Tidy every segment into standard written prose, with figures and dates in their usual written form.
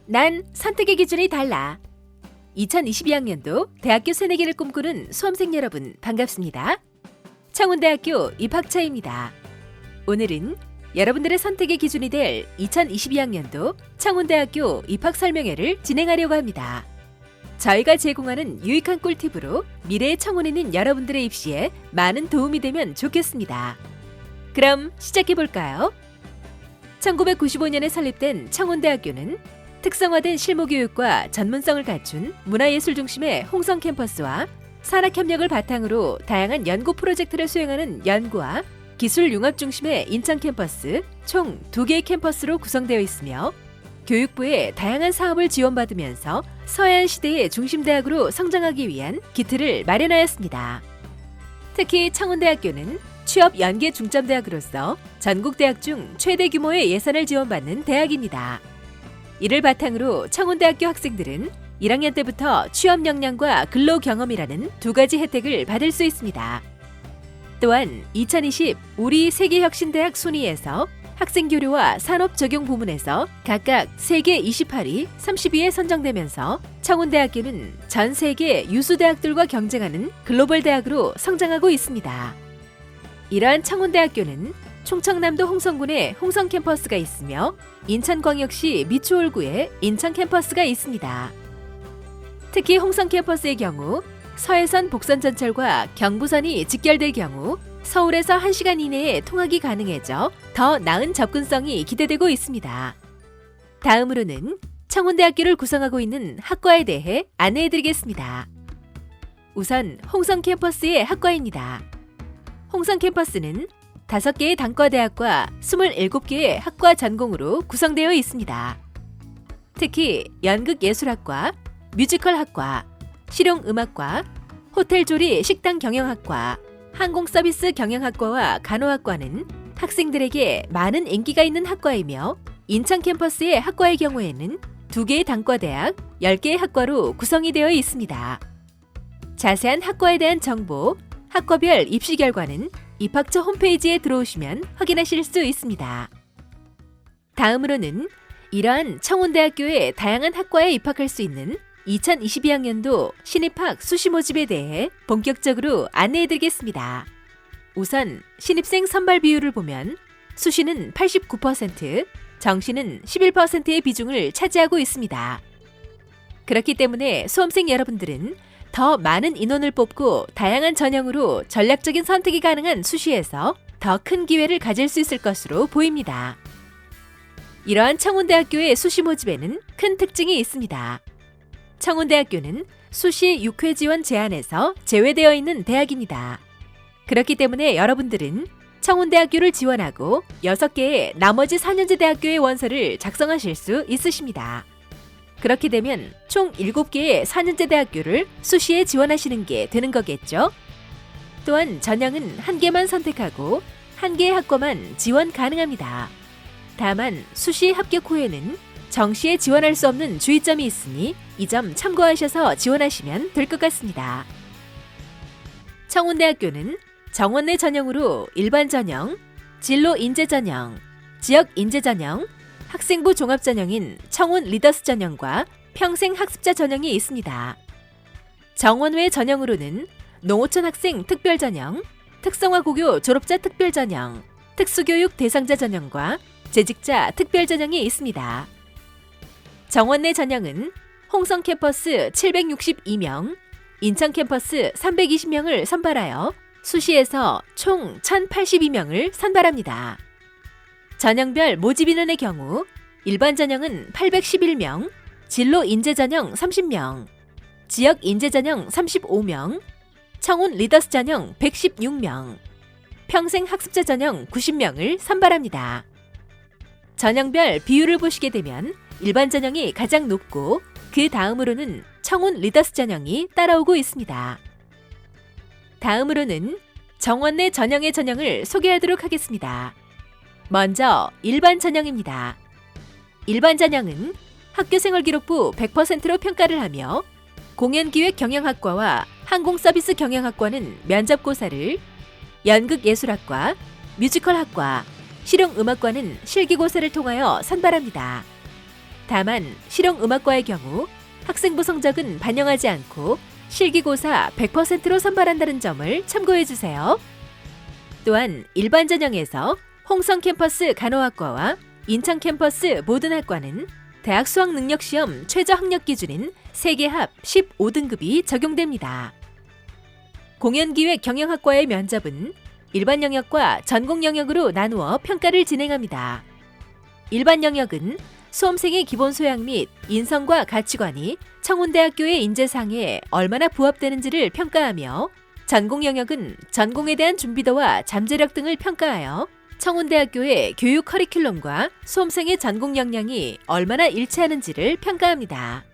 난 선택의 기준이 달라. 2022학년도 대학교 새내기를 꿈꾸는 수험생 여러분 반갑습니다. 창원대학교 입학처입니다. 오늘은 여러분들의 선택의 기준이 될 2022학년도 창원대학교 입학 설명회를 진행하려고 합니다. 저희가 제공하는 유익한 꿀팁으로 미래의 청원에 있는 여러분들의 입시에 많은 도움이 되면 좋겠습니다. 그럼 시작해볼까요? 1995년에 설립된 창원대학교는 특성화된 실무교육과 전문성을 갖춘 문화예술 중심의 홍성 캠퍼스와 산학협력을 바탕으로 다양한 연구 프로젝트를 수행하는 연구와 기술 융합 중심의 인천 캠퍼스 총 2개의 캠퍼스로 구성되어 있으며 교육부의 다양한 사업을 지원받으면서 서해안 시대의 중심대학으로 성장하기 위한 기틀을 마련하였습니다. 특히 창원대학교는 취업 연계 중점대학으로서 전국대학 중 최대 규모의 예산을 지원받는 대학입니다. 이를 바탕으로 창원대학교 학생들은 1학년 때부터 취업 역량과 근로 경험이라는 2가지 혜택을 받을 수 있습니다. 또한 2020 우리 세계혁신대학 순위에서 학생교류와 산업적용 부문에서 각각 세계 28위, 30위에 선정되면서 창원대학교는 전 세계 유수대학들과 경쟁하는 글로벌 대학으로 성장하고 있습니다. 이러한 창원대학교는 충청남도 홍성군에 홍성 캠퍼스가 있으며 인천광역시 미추홀구에 인천 캠퍼스가 있습니다. 특히 홍성 캠퍼스의 경우 서해선 복선전철과 경부선이 직결될 경우 서울에서 1시간 이내에 통학이 가능해져 더 나은 접근성이 기대되고 있습니다. 다음으로는 창원대학교를 구성하고 있는 학과에 대해 안내해드리겠습니다. 우선 홍성 캠퍼스의 학과입니다. 홍성 캠퍼스는 5개의 단과대학과 27개의 학과 전공으로 구성되어 있습니다. 특히 연극예술학과, 뮤지컬학과, 실용음악과, 호텔조리 식당 경영학과, 항공서비스 경영학과와 간호학과는 학생들에게 많은 인기가 있는 학과이며 인천 캠퍼스의 학과의 경우에는 2개의 단과대학, 10개의 학과로 구성이 되어 있습니다. 자세한 학과에 대한 정보, 학과별 입시 결과는 입학처 홈페이지에 들어오시면 확인하실 수 있습니다. 다음으로는 이러한 창원대학교의 다양한 학과에 입학할 수 있는 2022학년도 신입학 수시 모집에 대해 본격적으로 안내해드리겠습니다. 우선 신입생 선발 비율을 보면 수시는 89%, 정시는 11%의 비중을 차지하고 있습니다. 그렇기 때문에 수험생 여러분들은 더 많은 인원을 뽑고 다양한 전형으로 전략적인 선택이 가능한 수시에서 더 큰 기회를 가질 수 있을 것으로 보입니다. 이러한 창원대학교의 수시 모집에는 큰 특징이 있습니다. 창원대학교는 수시 6회 지원 제한에서 제외되어 있는 대학입니다. 그렇기 때문에 여러분들은 창원대학교를 지원하고 6개의 나머지 4년제 대학교의 원서를 작성하실 수 있으십니다. 그렇게 되면 총 7개의 4년제 대학교를 수시에 지원하시는 게 되는 거겠죠? 또한 전형은 1개만 선택하고 1개의 학과만 지원 가능합니다. 다만 수시 합격 후에는 정시에 지원할 수 없는 주의점이 있으니 이 점 참고하셔서 지원하시면 될 것 같습니다. 창원대학교는 정원 내 전형으로 일반 전형, 진로 인재 전형, 지역 인재 전형, 학생부 종합 전형인 청운 리더스 전형과 평생 학습자 전형이 있습니다. 정원 외 전형으로는 농어촌 학생 특별 전형, 특성화 고교 졸업자 특별 전형, 특수교육 대상자 전형과 재직자 특별 전형이 있습니다. 정원 내 전형은 홍성 캠퍼스 762명, 인천 캠퍼스 320명을 선발하여 수시에서 총 1082명을 선발합니다. 전형별 모집 인원의 경우 일반 전형은 811명, 진로 인재 전형 30명, 지역 인재 전형 35명, 청운 리더스 전형 116명, 평생 학습자 전형 90명을 선발합니다. 전형별 비율을 보시게 되면 일반 전형이 가장 높고 그 다음으로는 청운 리더스 전형이 따라오고 있습니다. 다음으로는 정원 내 전형의 전형을 소개하도록 하겠습니다. 먼저 일반 전형입니다. 일반 전형은 학교생활기록부 100%로 평가를 하며 공연기획경영학과와 항공서비스 경영학과는 면접고사를, 연극예술학과, 뮤지컬학과, 실용음악과는 실기고사를 통하여 선발합니다. 다만 실용음악과의 경우 학생부 성적은 반영하지 않고 실기고사 100%로 선발한다는 점을 참고해 주세요. 또한 일반 전형에서 홍성 캠퍼스 간호학과와 인천 캠퍼스 모든 학과는 대학 수학능력시험 최저 학력 기준인 세계 합 15등급이 적용됩니다. 공연기획 경영학과의 면접은 일반 영역과 전공 영역으로 나누어 평가를 진행합니다. 일반 영역은 수험생의 기본 소양 및 인성과 가치관이 청운대학교의 인재상에 얼마나 부합되는지를 평가하며, 전공 영역은 전공에 대한 준비도와 잠재력 등을 평가하여 청운대학교의 교육 커리큘럼과 수험생의 전공 역량이 얼마나 일치하는지를 평가합니다.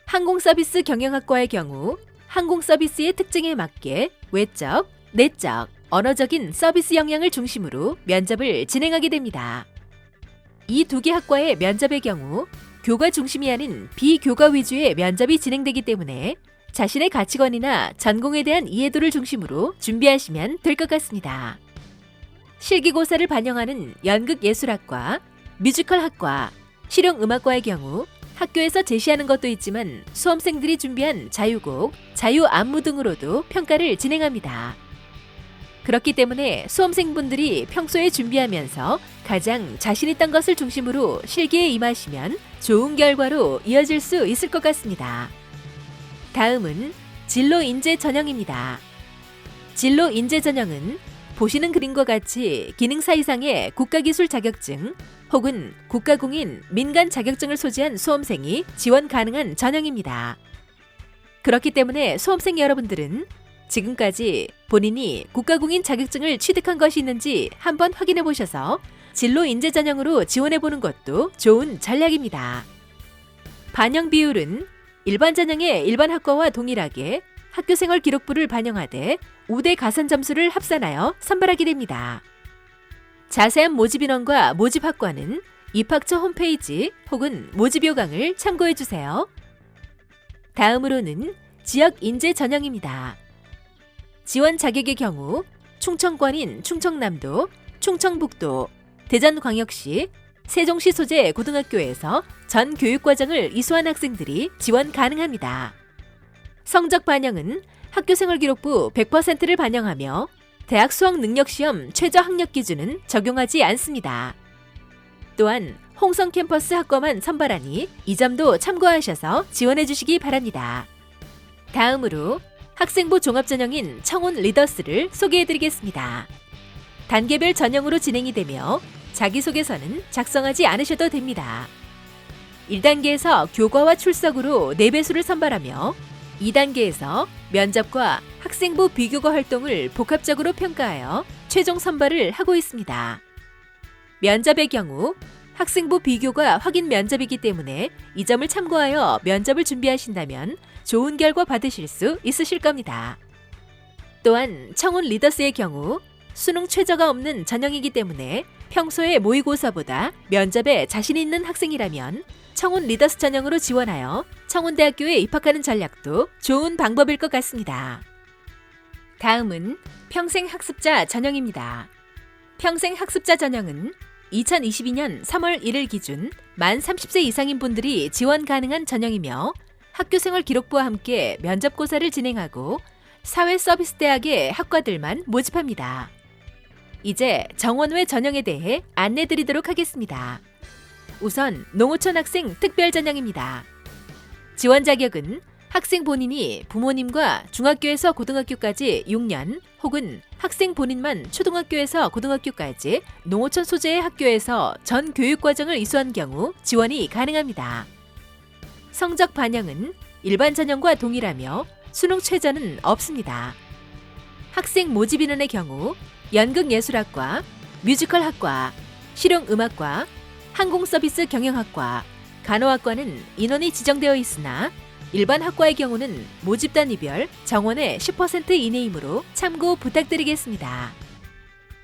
항공서비스 경영학과의 경우 항공서비스의 특징에 맞게 외적, 내적, 언어적인 서비스 역량을 중심으로 면접을 진행하게 됩니다. 이 두 개 학과의 면접의 경우 교과 중심이 아닌 비교과 위주의 면접이 진행되기 때문에 자신의 가치관이나 전공에 대한 이해도를 중심으로 준비하시면 될 것 같습니다. 실기고사를 반영하는 연극예술학과, 뮤지컬학과, 실용음악과의 경우 학교에서 제시하는 것도 있지만 수험생들이 준비한 자유곡, 자유안무 등으로도 평가를 진행합니다. 그렇기 때문에 수험생분들이 평소에 준비하면서 가장 자신 있던 것을 중심으로 실기에 임하시면 좋은 결과로 이어질 수 있을 것 같습니다. 다음은 진로인재 전형입니다. 진로인재 전형은 보시는 그림과 같이 기능사 이상의 국가기술 자격증 혹은 국가공인 민간 자격증을 소지한 수험생이 지원 가능한 전형입니다. 그렇기 때문에 수험생 여러분들은 지금까지 본인이 국가공인 자격증을 취득한 것이 있는지 한번 확인해 보셔서 진로인재 전형으로 지원해 보는 것도 좋은 전략입니다. 반영 비율은 일반 전형의 일반 학과와 동일하게 학교생활 기록부를 반영하되 우대 가산 점수를 합산하여 선발하게 됩니다. 자세한 모집 인원과 모집 학과는 입학처 홈페이지 혹은 모집 요강을 참고해 주세요. 다음으로는 지역 인재 전형입니다. 지원 자격의 경우 충청권인 충청남도, 충청북도, 대전광역시, 세종시 소재 고등학교에서 전 교육과정을 이수한 학생들이 지원 가능합니다. 성적 반영은 학교생활기록부 100%를 반영하며 대학 수학능력시험 최저 학력 기준은 적용하지 않습니다. 또한 홍성 캠퍼스 학과만 선발하니 이 점도 참고하셔서 지원해 주시기 바랍니다. 다음으로 학생부 종합전형인 청운 리더스를 소개해드리겠습니다. 단계별 전형으로 진행이 되며 자기소개서는 작성하지 않으셔도 됩니다. 1단계에서 교과와 출석으로 4배수를 선발하며 2단계에서 면접과 학생부 비교과 활동을 복합적으로 평가하여 최종 선발을 하고 있습니다. 면접의 경우 학생부 비교가 확인 면접이기 때문에 이 점을 참고하여 면접을 준비하신다면 좋은 결과 받으실 수 있으실 겁니다. 또한 청운 리더스의 경우 수능 최저가 없는 전형이기 때문에 평소에 모의고사보다 면접에 자신 있는 학생이라면 청운 리더스 전형으로 지원하여 청운대학교에 입학하는 전략도 좋은 방법일 것 같습니다. 다음은 평생학습자 전형입니다. 평생학습자 전형은 2022년 3월 1일 기준 만 30세 이상인 분들이 지원 가능한 전형이며 학교생활 기록부와 함께 면접고사를 진행하고 사회서비스대학의 학과들만 모집합니다. 이제 정원외 전형에 대해 안내드리도록 하겠습니다. 우선 농어촌 학생 특별 전형입니다. 지원 자격은 학생 본인이 부모님과 중학교에서 고등학교까지 6년 혹은 학생 본인만 초등학교에서 고등학교까지 농어촌 소재의 학교에서 전 교육과정을 이수한 경우 지원이 가능합니다. 성적 반영은 일반 전형과 동일하며 수능 최저는 없습니다. 학생 모집 인원의 경우 연극예술학과, 뮤지컬학과, 실용음악과, 항공서비스 경영학과, 간호학과는 인원이 지정되어 있으나 일반 학과의 경우는 모집 단위별 정원의 10% 이내이므로 참고 부탁드리겠습니다.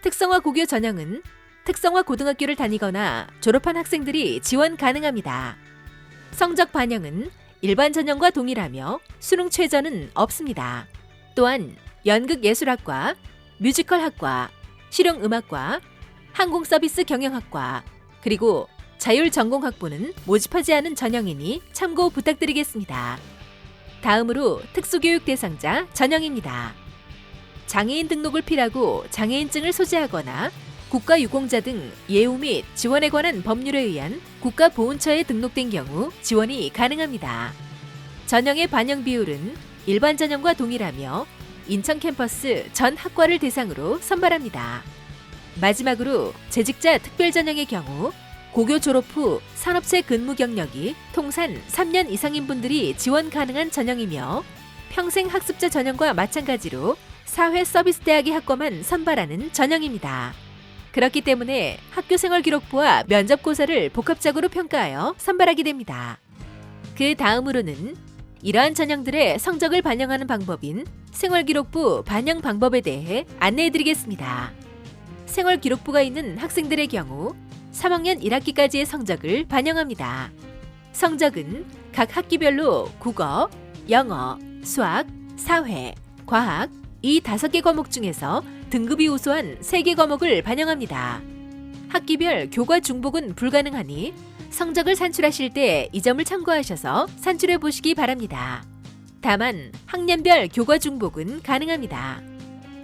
특성화 고교 전형은 특성화 고등학교를 다니거나 졸업한 학생들이 지원 가능합니다. 성적 반영은 일반 전형과 동일하며 수능 최저는 없습니다. 또한 연극예술학과, 뮤지컬학과, 실용음악과, 항공서비스 경영학과, 그리고 자율전공학부는 모집하지 않은 전형이니 참고 부탁드리겠습니다. 다음으로 특수교육 대상자 전형입니다. 장애인 등록을 필하고 장애인증을 소지하거나 국가유공자 등 예우 및 지원에 관한 법률에 의한 국가보훈처에 등록된 경우 지원이 가능합니다. 전형의 반영 비율은 일반 전형과 동일하며 인천 캠퍼스 전 학과를 대상으로 선발합니다. 마지막으로 재직자 특별 전형의 경우 고교 졸업 후 산업체 근무 경력이 통산 3년 이상인 분들이 지원 가능한 전형이며 평생 학습자 전형과 마찬가지로 사회서비스대학의 학과만 선발하는 전형입니다. 그렇기 때문에 학교생활기록부와 면접고사를 복합적으로 평가하여 선발하게 됩니다. 그 다음으로는 이러한 전형들의 성적을 반영하는 방법인 생활기록부 반영 방법에 대해 안내해드리겠습니다. 생활기록부가 있는 학생들의 경우 3학년 1학기까지의 성적을 반영합니다. 성적은 각 학기별로 국어, 영어, 수학, 사회, 과학 이 5개 과목 중에서 등급이 우수한 3개 과목을 반영합니다. 학기별 교과 중복은 불가능하니 성적을 산출하실 때 이 점을 참고하셔서 산출해 보시기 바랍니다. 다만 학년별 교과 중복은 가능합니다.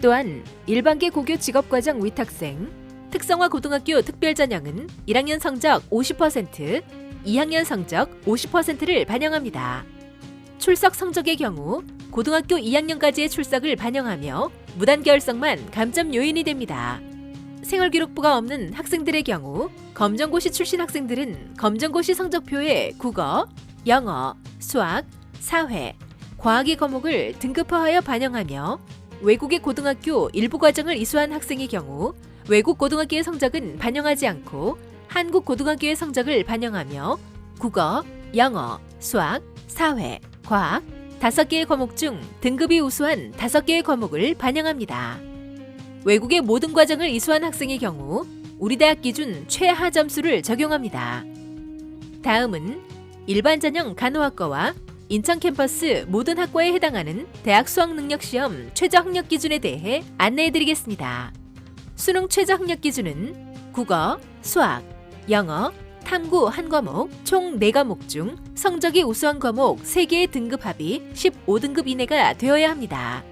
또한 일반계 고교 직업과정 위탁생, 특성화 고등학교 특별전형은 1학년 성적 50%, 2학년 성적 50%를 반영합니다. 출석 성적의 경우 고등학교 2학년까지의 출석을 반영하며 무단결석만 감점 요인이 됩니다. 생활기록부가 없는 학생들의 경우 검정고시 출신 학생들은 검정고시 성적표에 국어, 영어, 수학, 사회, 과학의 과목을 등급화하여 반영하며 외국의 고등학교 일부 과정을 이수한 학생의 경우 외국 고등학교의 성적은 반영하지 않고 한국 고등학교의 성적을 반영하며 국어, 영어, 수학, 사회, 과학 5개의 과목 중 등급이 우수한 5개의 과목을 반영합니다. 외국의 모든 과정을 이수한 학생의 경우 우리 대학 기준 최하 점수를 적용합니다. 다음은 일반 전형 간호학과와 인천 캠퍼스 모든 학과에 해당하는 대학 수학능력시험 최저 학력 기준에 대해 안내해드리겠습니다. 수능 최저 학력 기준은 국어, 수학, 영어, 탐구 1과목 총 4과목 중 성적이 우수한 과목 3개의 등급 합이 15등급 이내가 되어야 합니다.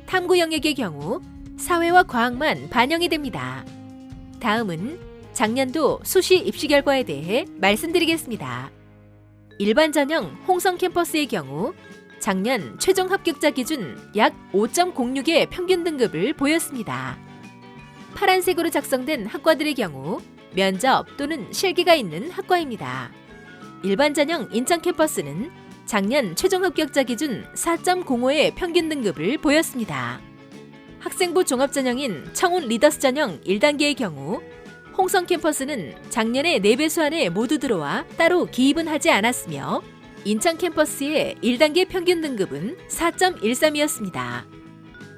탐구 영역의 경우 사회와 과학만 반영이 됩니다. 다음은 작년도 수시 입시 결과에 대해 말씀드리겠습니다. 일반 전형 홍성 캠퍼스의 경우 작년 최종 합격자 기준 약 5.06의 평균 등급을 보였습니다. 파란색으로 작성된 학과들의 경우 면접 또는 실기가 있는 학과입니다. 일반 전형 인천 캠퍼스는 작년 최종 합격자 기준 4.05의 평균 등급을 보였습니다. 학생부 종합 전형인 청운 리더스 전형 1단계의 경우 홍성 캠퍼스는 작년에 4배수 안에 모두 들어와 따로 기입은 하지 않았으며 인천 캠퍼스의 1단계 평균 등급은 4.13이었습니다.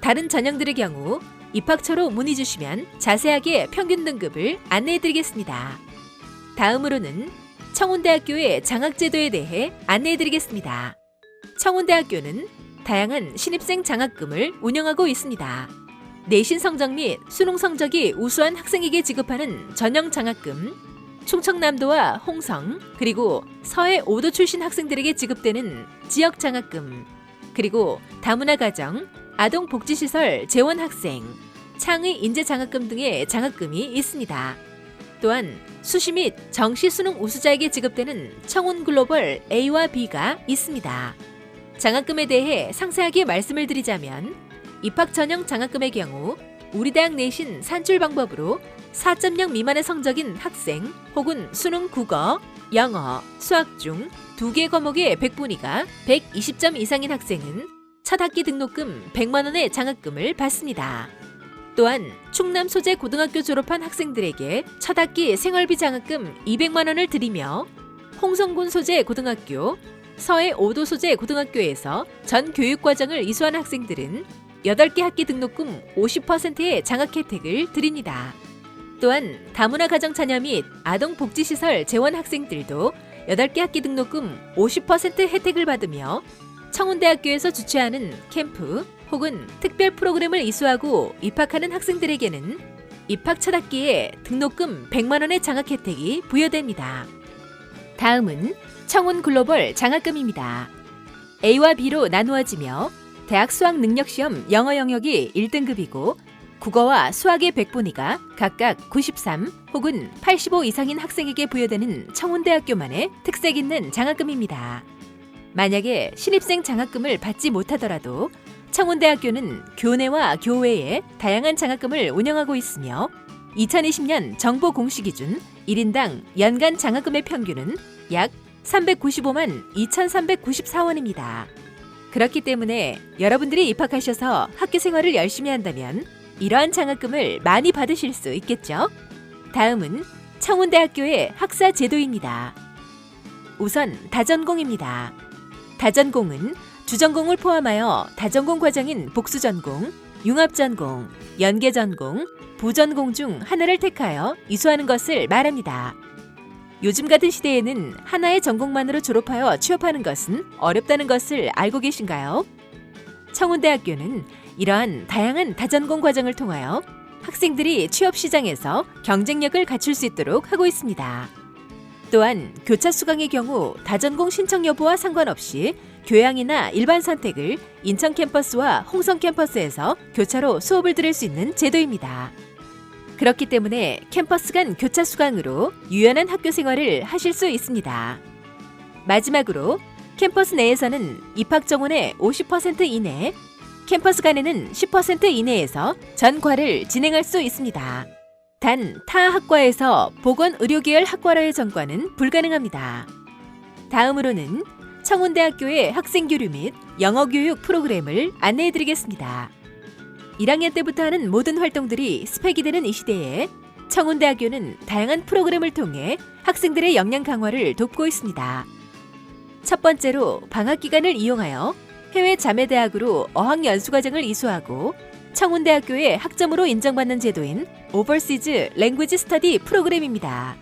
다른 전형들의 경우 입학처로 문의 주시면 자세하게 평균 등급을 안내해드리겠습니다. 다음으로는 청운대학교의 장학제도에 대해 안내해드리겠습니다. 청운대학교는 다양한 신입생 장학금을 운영하고 있습니다. 내신 성적 및 수능 성적이 우수한 학생에게 지급하는 전형 장학금, 충청남도와 홍성, 그리고 서해 5도 출신 학생들에게 지급되는 지역 장학금, 그리고 다문화 가정, 아동복지시설 재원 학생, 창의 인재 장학금 등의 장학금이 있습니다. 또한 수시 및 정시 수능 우수자에게 지급되는 청운 글로벌 A와 B가 있습니다. 장학금에 대해 상세하게 말씀을 드리자면 입학 전형 장학금의 경우 우리 대학 내신 산출 방법으로 4.0 미만의 성적인 학생 혹은 수능 국어, 영어, 수학 중 2개 과목의 100분위가 120점 이상인 학생은 첫 학기 등록금 100만 원의 장학금을 받습니다. 또한 충남 소재 고등학교 졸업한 학생들에게 첫 학기 생활비 장학금 200만 원을 드리며 홍성군 소재 고등학교, 서해 5도 소재 고등학교에서 전 교육과정을 이수한 학생들은 8개 학기 등록금 50%의 장학 혜택을 드립니다. 또한 다문화 가정 자녀 및 아동복지시설 재원 학생들도 8개 학기 등록금 50% 혜택을 받으며 청운대학교에서 주최하는 캠프 혹은 특별 프로그램을 이수하고 입학하는 학생들에게는 입학 첫 학기에 등록금 100만 원의 장학 혜택이 부여됩니다. 다음은 청운 글로벌 장학금입니다. A와 B로 나누어지며 대학 수학 능력 시험 영어 영역이 1등급이고 국어와 수학의 백분위가 각각 93 혹은 85 이상인 학생에게 부여되는 청운대학교만의 특색 있는 장학금입니다. 만약에 신입생 장학금을 받지 못하더라도 청운대학교는 교내와 교외에 다양한 장학금을 운영하고 있으며 2020년 정보 공시 기준 1인당 연간 장학금의 평균은 약 395만 2,394원입니다. 그렇기 때문에 여러분들이 입학하셔서 학교 생활을 열심히 한다면 이러한 장학금을 많이 받으실 수 있겠죠? 다음은 청운대학교의 학사 제도입니다. 우선 다전공입니다. 다전공은 주전공을 포함하여 다전공 과정인 복수전공, 융합전공, 연계전공, 부전공 중 하나를 택하여 이수하는 것을 말합니다. 요즘 같은 시대에는 하나의 전공만으로 졸업하여 취업하는 것은 어렵다는 것을 알고 계신가요? 청운대학교는 이러한 다양한 다전공 과정을 통하여 학생들이 취업 시장에서 경쟁력을 갖출 수 있도록 하고 있습니다. 또한 교차 수강의 경우 다전공 신청 여부와 상관없이 교양이나 일반 선택을 인천 캠퍼스와 홍성 캠퍼스에서 교차로 수업을 들을 수 있는 제도입니다. 그렇기 때문에 캠퍼스 간 교차 수강으로 유연한 학교 생활을 하실 수 있습니다. 마지막으로 캠퍼스 내에서는 입학 정원의 50% 이내, 캠퍼스 간에는 10% 이내에서 전과를 진행할 수 있습니다. 단 타 학과에서 보건의료계열 학과로의 전과는 불가능합니다. 다음으로는 청운대학교의 학생교류 및 영어교육 프로그램을 안내해드리겠습니다. 1학년 때부터 하는 모든 활동들이 스펙이 되는 이 시대에 청운대학교는 다양한 프로그램을 통해 학생들의 역량 강화를 돕고 있습니다. 첫 번째로 방학 기간을 이용하여 해외 자매대학으로 어학연수과정을 이수하고 청운대학교의 학점으로 인정받는 제도인 오버시즈 랭귀지 스터디 프로그램입니다.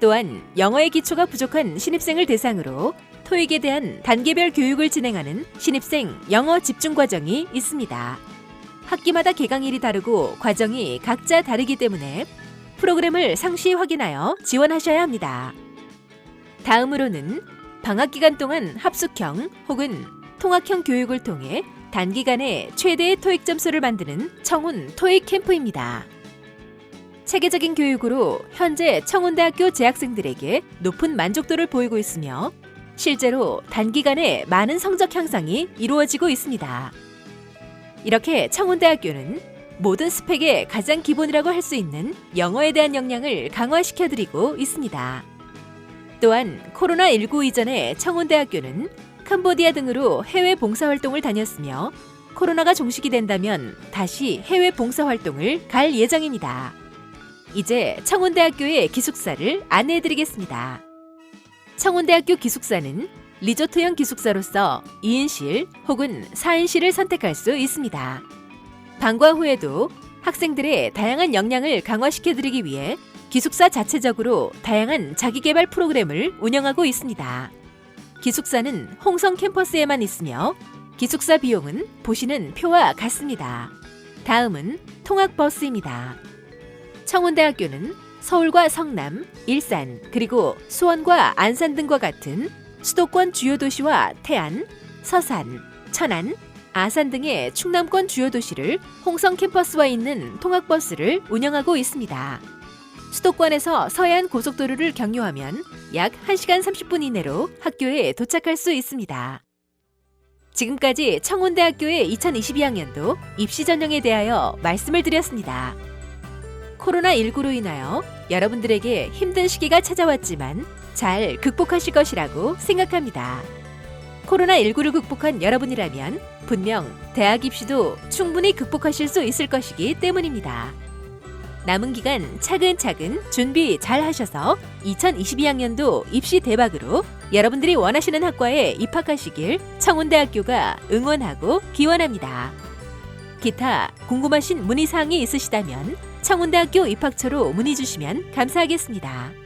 또한 영어의 기초가 부족한 신입생을 대상으로 토익에 대한 단계별 교육을 진행하는 신입생 영어 집중 과정이 있습니다. 학기마다 개강일이 다르고 과정이 각자 다르기 때문에 프로그램을 상시 확인하여 지원하셔야 합니다. 다음으로는 방학 기간 동안 합숙형 혹은 통학형 교육을 통해 단기간에 최대의 토익 점수를 만드는 청운 토익 캠프입니다. 체계적인 교육으로 현재 청운대학교 재학생들에게 높은 만족도를 보이고 있으며 실제로 단기간에 많은 성적 향상이 이루어지고 있습니다. 이렇게 청운대학교는 모든 스펙의 가장 기본이라고 할 수 있는 영어에 대한 역량을 강화시켜드리고 있습니다. 또한 코로나19 이전에 청운대학교는 캄보디아 등으로 해외 봉사활동을 다녔으며 코로나가 종식이 된다면 다시 해외 봉사활동을 갈 예정입니다. 이제 청운대학교의 기숙사를 안내해드리겠습니다. 청운대학교 기숙사는 리조트형 기숙사로서 2인실 혹은 4인실을 선택할 수 있습니다. 방과 후에도 학생들의 다양한 역량을 강화시켜드리기 위해 기숙사 자체적으로 다양한 자기개발 프로그램을 운영하고 있습니다. 기숙사는 홍성 캠퍼스에만 있으며 기숙사 비용은 보시는 표와 같습니다. 다음은 통학버스입니다. 청운대학교는 서울과 성남, 일산, 그리고 수원과 안산 등과 같은 수도권 주요 도시와 태안, 서산, 천안, 아산 등의 충남권 주요 도시를 홍성 캠퍼스와 있는 통학버스를 운영하고 있습니다. 수도권에서 서해안 고속도로를 경유하면 약 1시간 30분 이내로 학교에 도착할 수 있습니다. 지금까지 청운대학교의 2022학년도 입시 전형에 대하여 말씀을 드렸습니다. 코로나19로 인하여 여러분들에게 힘든 시기가 찾아왔지만 잘 극복하실 것이라고 생각합니다. 코로나19를 극복한 여러분이라면 분명 대학 입시도 충분히 극복하실 수 있을 것이기 때문입니다. 남은 기간 차근차근 준비 잘 하셔서 2022학년도 입시 대박으로 여러분들이 원하시는 학과에 입학하시길 청운대학교가 응원하고 기원합니다. 기타 궁금하신 문의사항이 있으시다면 청운대학교 입학처로 문의 주시면 감사하겠습니다.